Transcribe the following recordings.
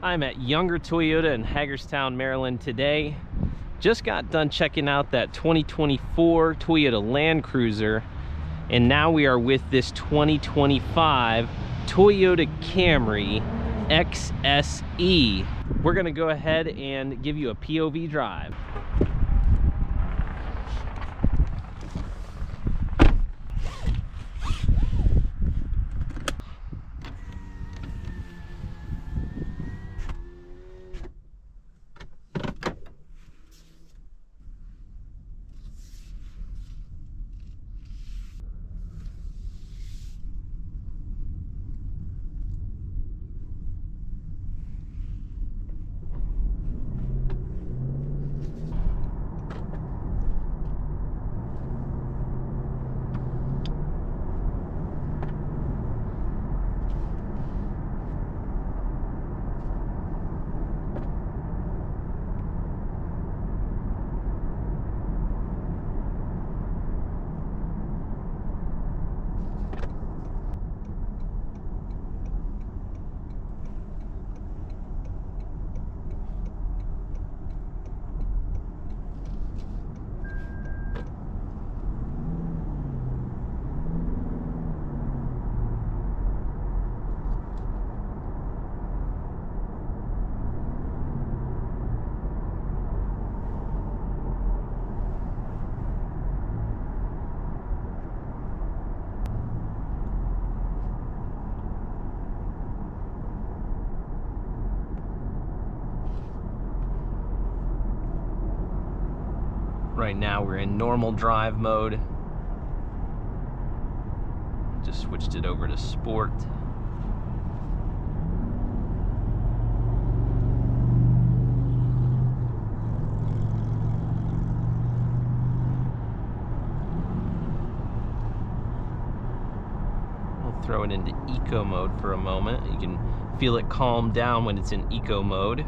I'm at Younger Toyota in Hagerstown, Maryland today. Just got done checking out that 2024 Toyota Land Cruiser, and now we are with this 2025 Toyota Camry XSE. We're gonna go ahead and give you a POV drive. Right now we're in normal drive mode. Just switched it over to sport. We'll throw it into eco mode for a moment. You can feel it calm down when it's in eco mode.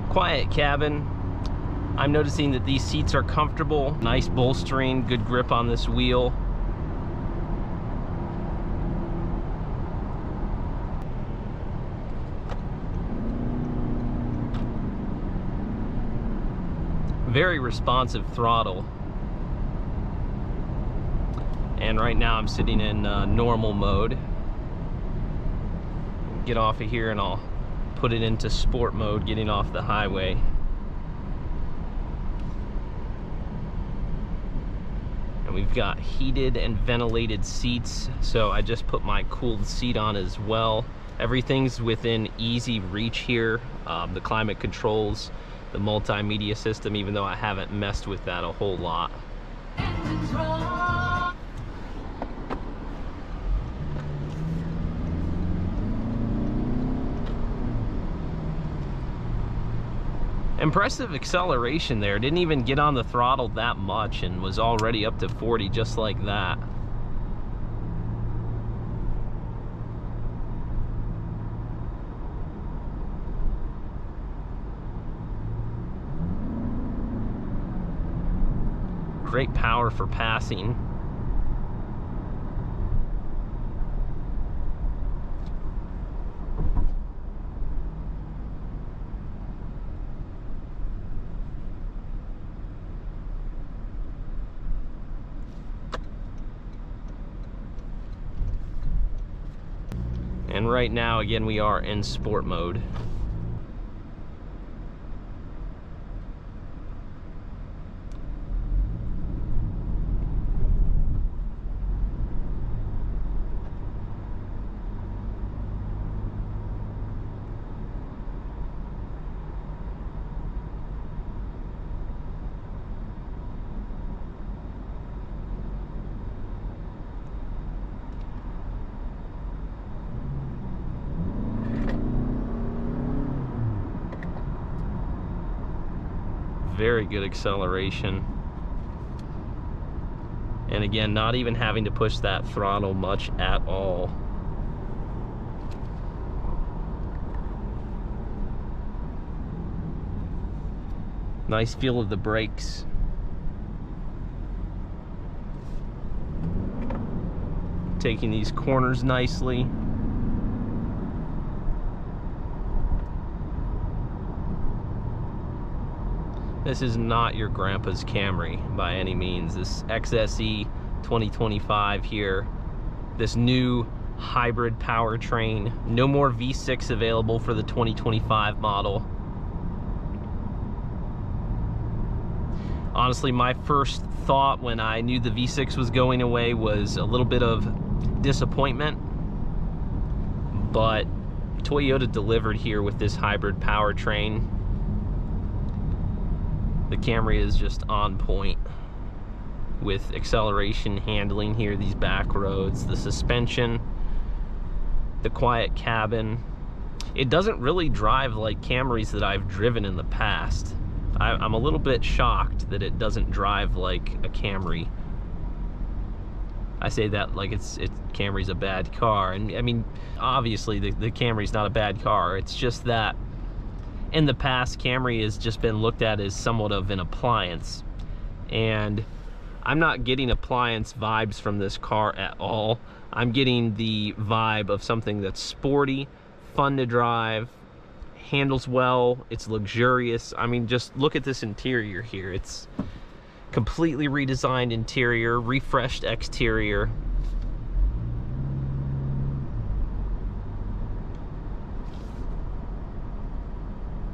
Quiet cabin. I'm noticing that these seats are comfortable, nice bolstering, good grip on this wheel. Very responsive throttle. And right now I'm sitting in normal mode. Get off of here and I'll put it into sport mode, getting off the highway. And we've got heated and ventilated seats, so I just put my cooled seat on as well. Everything's within easy reach here. The climate controls, the multimedia system, even though I haven't messed with that a whole lot. Impressive acceleration there. Didn't even get on the throttle that much and was already up to 40 just like that. Great power for passing. And right now, again, we are in sport mode. very good acceleration. And again, not even having to push that throttle much at all. Nice feel of the brakes. Taking these corners nicely. This is not your grandpa's Camry by any means. This XSE 2025 here, this new hybrid powertrain. No more V6 available for the 2025 model. Honestly, my first thought when I knew the V6 was going away was a little bit of disappointment, but Toyota delivered here with this hybrid powertrain. The Camry is just on point with acceleration, handling here, these back roads, the suspension, the quiet cabin. It doesn't really drive like Camrys that I've driven in the past. I'm a little bit shocked that it doesn't drive like a Camry. I say that like Camry's a bad car, and I mean, obviously the Camry's not a bad car. It's just that in the past, Camry has just been looked at as somewhat of an appliance, and I'm not getting appliance vibes from this car at all. I'm getting the vibe of something that's sporty, fun to drive, handles well, it's luxurious. I mean, just look at this interior here. It's completely redesigned interior, refreshed exterior.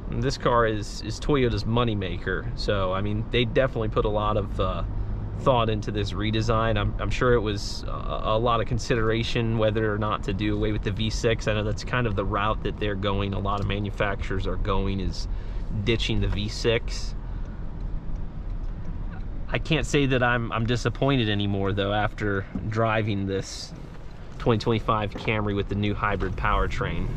And this car is Toyota's moneymaker, so I mean, they definitely put a lot of thought into this redesign. I'm sure it was a lot of consideration whether or not to do away with the V6. I know that's kind of the route that they're going. A lot of manufacturers are going, is ditching the V6. I can't say that I'm disappointed anymore though after driving this 2025 Camry with the new hybrid powertrain.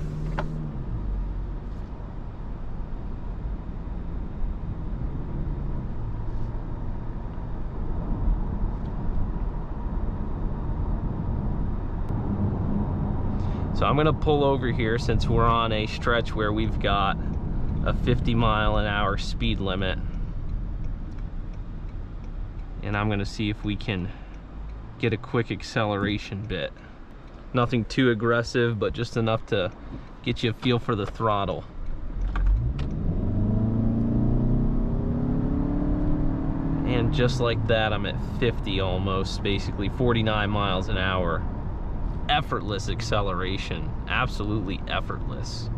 So I'm gonna pull over here since we're on a stretch where we've got a 50-mile-an-hour speed limit. And I'm gonna see if we can get a quick acceleration bit. Nothing too aggressive, but just enough to get you a feel for the throttle. And just like that, I'm at 50 almost, basically 49 miles an hour. Effortless acceleration, absolutely effortless.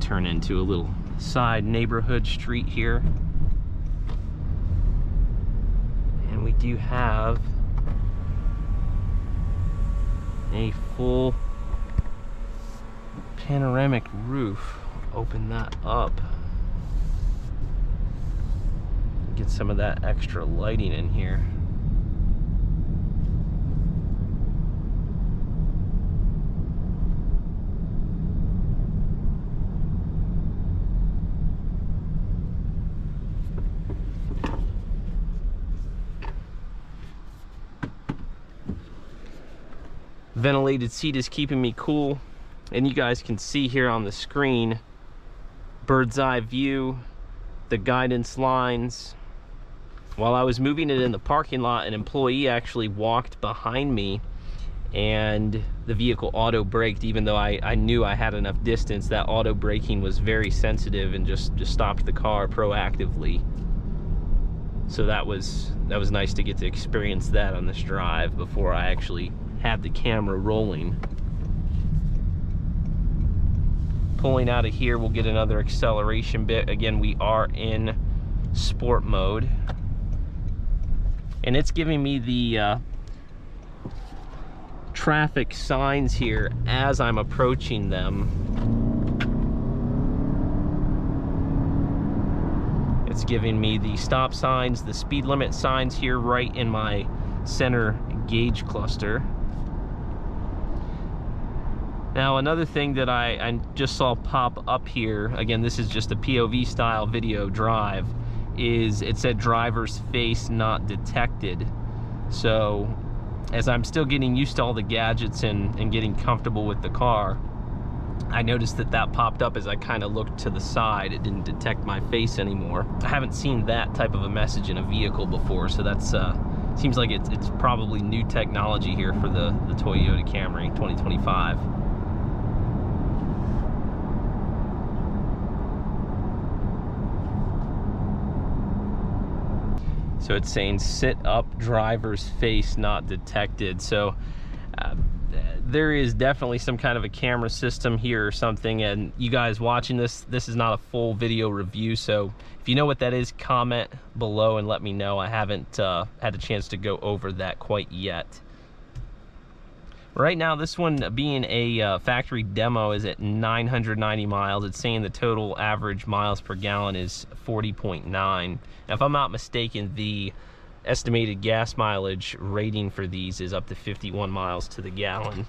Turn into a little side neighborhood street here. And we do have a full panoramic roof. Open that up. Get some of that extra lighting in here. Ventilated seat is keeping me cool, and you guys can see here on the screen, bird's eye view, the guidance lines. While I was moving it in the parking lot, an employee actually walked behind me and the vehicle auto braked. Even though I knew I had enough distance, that auto braking was very sensitive and just stopped the car proactively. So that was nice to get to experience that on this drive before I actually had the camera rolling. Pulling out of here, we'll get another acceleration bit. Again, we are in sport mode. And it's giving me the traffic signs here as I'm approaching them. It's giving me the stop signs, the speed limit signs here right in my center gauge cluster. Now, another thing that I just saw pop up here, again, this is just a POV style video drive, is it said driver's face not detected. So as I'm still getting used to all the gadgets and getting comfortable with the car, I noticed that that popped up as I kind of looked to the side. It didn't detect my face anymore. I haven't seen that type of a message in a vehicle before, so that's seems like it's probably new technology here for the Toyota Camry 2025. So it's saying sit up, driver's face not detected. So there is definitely some kind of a camera system here or something, and you guys watching this is not a full video review, so if you know what that is, comment below and let me know. I haven't had a chance to go over that quite yet. Right now, this one being a factory demo is at 990 miles. It's saying the total average miles per gallon is 40.9. Now, if I'm not mistaken, the estimated gas mileage rating for these is up to 51 miles to the gallon.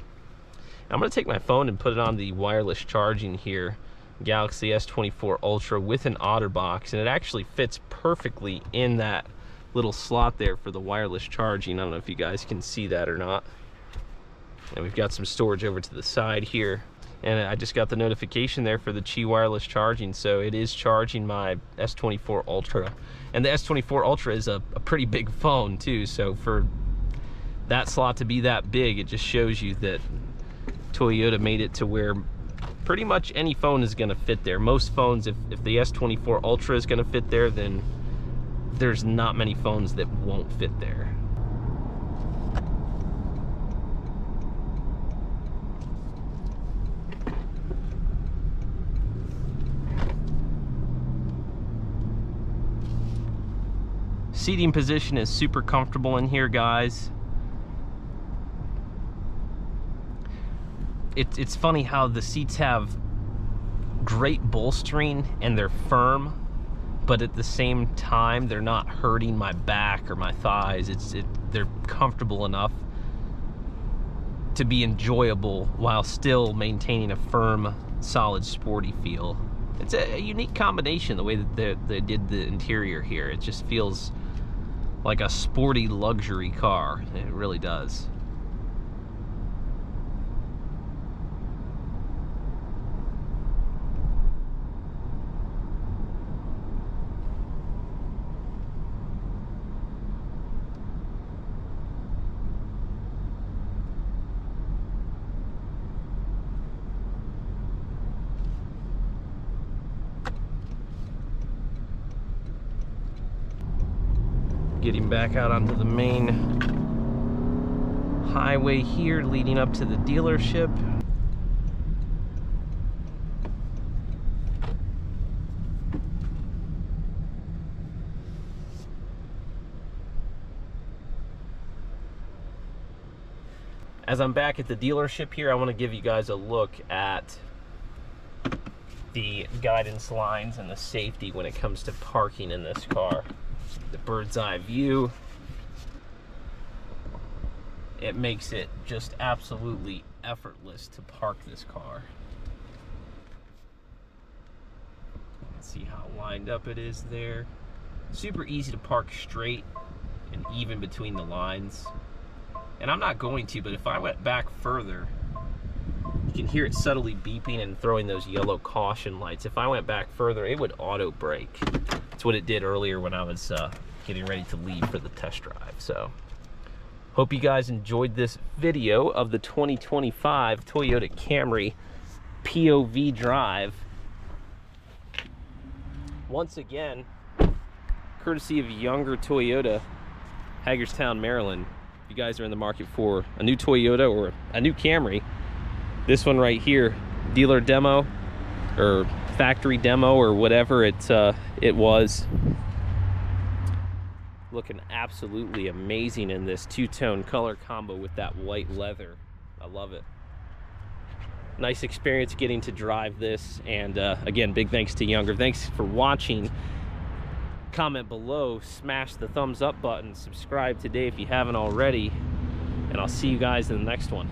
I'm going to take my phone and put it on the wireless charging here, Galaxy S24 Ultra with an OtterBox, and it actually fits perfectly in that little slot there for the wireless charging. I don't know if you guys can see that or not. And we've got some storage over to the side here, and I just got the notification there for the Qi wireless charging, so it is charging my S24 Ultra. And the S24 Ultra is a pretty big phone too, so for that slot to be that big, it just shows you that Toyota made it to where pretty much any phone is going to fit there. Most phones, if the S24 Ultra is going to fit there, then there's not many phones that won't fit there. Seating position is super comfortable in here, guys. It's funny how the seats have great bolstering and they're firm, but at the same time they're not hurting my back or my thighs. They're comfortable enough to be enjoyable while still maintaining a firm, solid, sporty feel. It's a unique combination, the way that they did the interior here. It just feels like a sporty luxury car. It really does. Getting back out onto the main highway here, leading up to the dealership. As I'm back at the dealership here, I want to give you guys a look at the guidance lines and the safety when it comes to parking in this car. The bird's eye view, it makes it just absolutely effortless to park this car. Let's see how lined up it is there. Super easy to park straight and even between the lines. And I'm not going to, but if I went back further, you can hear it subtly beeping and throwing those yellow caution lights. If I went back further, it would auto brake. That's what it did earlier when I was getting ready to leave for the test drive. So hope you guys enjoyed this video of the 2025 Toyota Camry POV drive. Once again, courtesy of Younger Toyota, Hagerstown, Maryland. If you guys are in the market for a new Toyota or a new Camry, this one right here, dealer demo or factory demo or whatever it was, looking absolutely amazing in this two-tone color combo with that white leather. I love it. Nice experience getting to drive this, and again, big thanks to Younger. Thanks for watching. Comment below, smash the thumbs up button, subscribe today if you haven't already, and I'll see you guys in the next one.